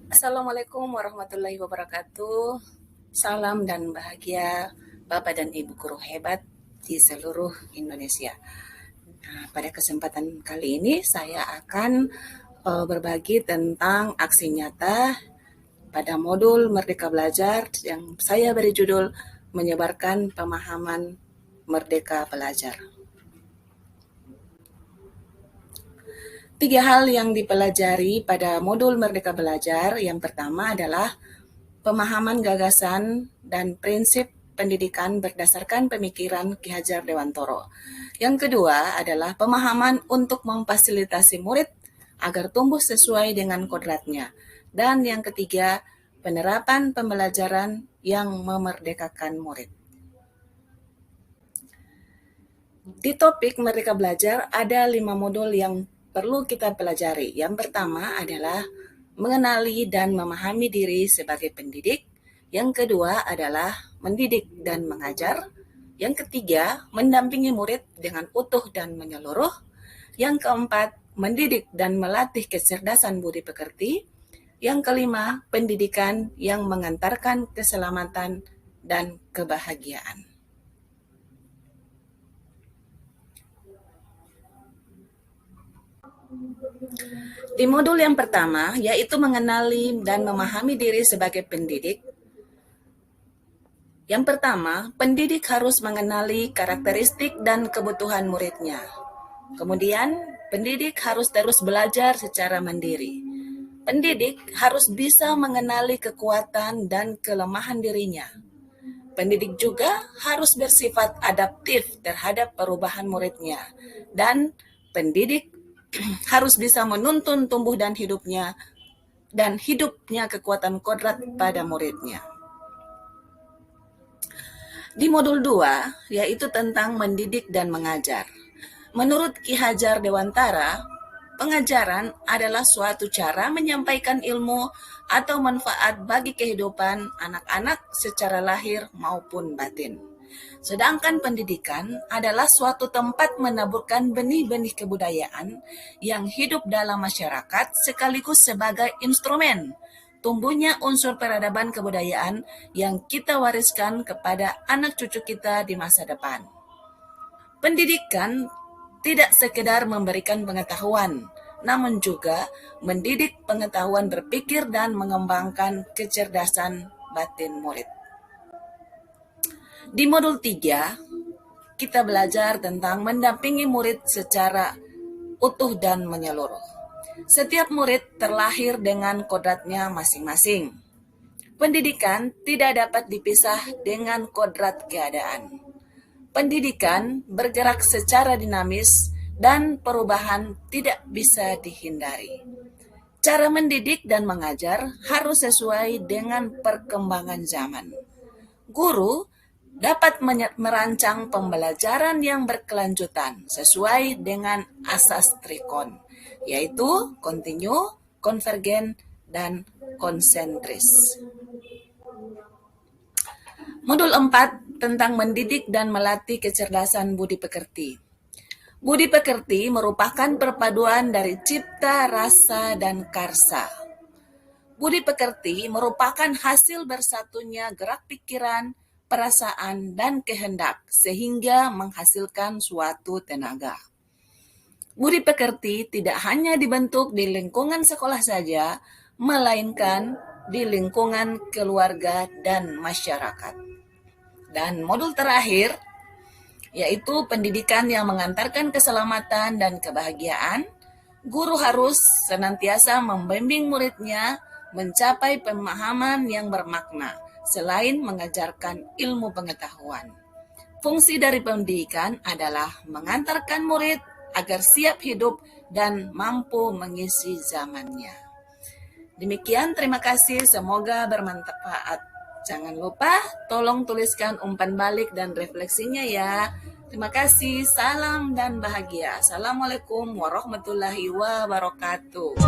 Assalamualaikum warahmatullahi wabarakatuh. Salam dan bahagia Bapak dan Ibu guru hebat di seluruh Indonesia. Nah, pada kesempatan kali ini saya akan berbagi tentang aksi nyata pada modul Merdeka Belajar yang saya beri judul Menyebarkan Pemahaman Merdeka Belajar. 3 hal yang dipelajari pada modul Merdeka Belajar. Yang pertama adalah pemahaman gagasan dan prinsip pendidikan berdasarkan pemikiran Ki Hajar Dewantoro. Yang kedua adalah pemahaman untuk memfasilitasi murid agar tumbuh sesuai dengan kodratnya. Dan yang ketiga, penerapan pembelajaran yang memerdekakan murid. Di topik Merdeka Belajar ada 5 modul yang perlu kita pelajari. Yang pertama adalah mengenali dan memahami diri sebagai pendidik. Yang kedua adalah mendidik dan mengajar. Yang ketiga, mendampingi murid dengan utuh dan menyeluruh. Yang keempat, mendidik dan melatih kecerdasan budi pekerti. Yang kelima, pendidikan yang mengantarkan keselamatan dan kebahagiaan. Di modul yang pertama, yaitu mengenali dan memahami diri sebagai pendidik. Yang pertama, pendidik harus mengenali karakteristik dan kebutuhan muridnya. Kemudian, pendidik harus terus belajar secara mandiri. Pendidik harus bisa mengenali kekuatan dan kelemahan dirinya. Pendidik juga harus bersifat adaptif terhadap perubahan muridnya. Dan pendidik harus bisa menuntun tumbuh dan hidupnya kekuatan kodrat pada muridnya. Di modul 2, yaitu tentang mendidik dan mengajar. Menurut Ki Hajar Dewantara, pengajaran adalah suatu cara menyampaikan ilmu atau manfaat bagi kehidupan anak-anak secara lahir maupun batin. Sedangkan pendidikan adalah suatu tempat menaburkan benih-benih kebudayaan yang hidup dalam masyarakat sekaligus sebagai instrumen tumbuhnya unsur peradaban kebudayaan yang kita wariskan kepada anak cucu kita di masa depan. Pendidikan tidak sekedar memberikan pengetahuan, namun juga mendidik pengetahuan berpikir dan mengembangkan kecerdasan batin murid. Di modul 3, kita belajar tentang mendampingi murid secara utuh dan menyeluruh. Setiap murid terlahir dengan kodratnya masing-masing. Pendidikan tidak dapat dipisah dengan kodrat keadaan. Pendidikan bergerak secara dinamis dan perubahan tidak bisa dihindari. Cara mendidik dan mengajar harus sesuai dengan perkembangan zaman. Guru dapat merancang pembelajaran yang berkelanjutan sesuai dengan asas trikon, yaitu kontinu, konvergen, dan konsentris. Modul 4 tentang mendidik dan melatih kecerdasan budi pekerti. Budi pekerti merupakan perpaduan dari cipta, rasa, dan karsa. Budi pekerti merupakan hasil bersatunya gerak pikiran, perasaan, dan kehendak sehingga menghasilkan suatu tenaga. Budi pekerti tidak hanya dibentuk di lingkungan sekolah saja, melainkan di lingkungan keluarga dan masyarakat. Dan modul terakhir, yaitu pendidikan yang mengantarkan keselamatan dan kebahagiaan. Guru harus senantiasa membimbing muridnya mencapai pemahaman yang bermakna, selain mengajarkan ilmu pengetahuan. Fungsi dari pendidikan adalah mengantarkan murid agar siap hidup dan mampu mengisi zamannya. Demikian, terima kasih, semoga bermanfaat. Jangan lupa tolong tuliskan umpan balik dan refleksinya ya. Terima kasih, salam dan bahagia. Assalamualaikum warahmatullahi wabarakatuh.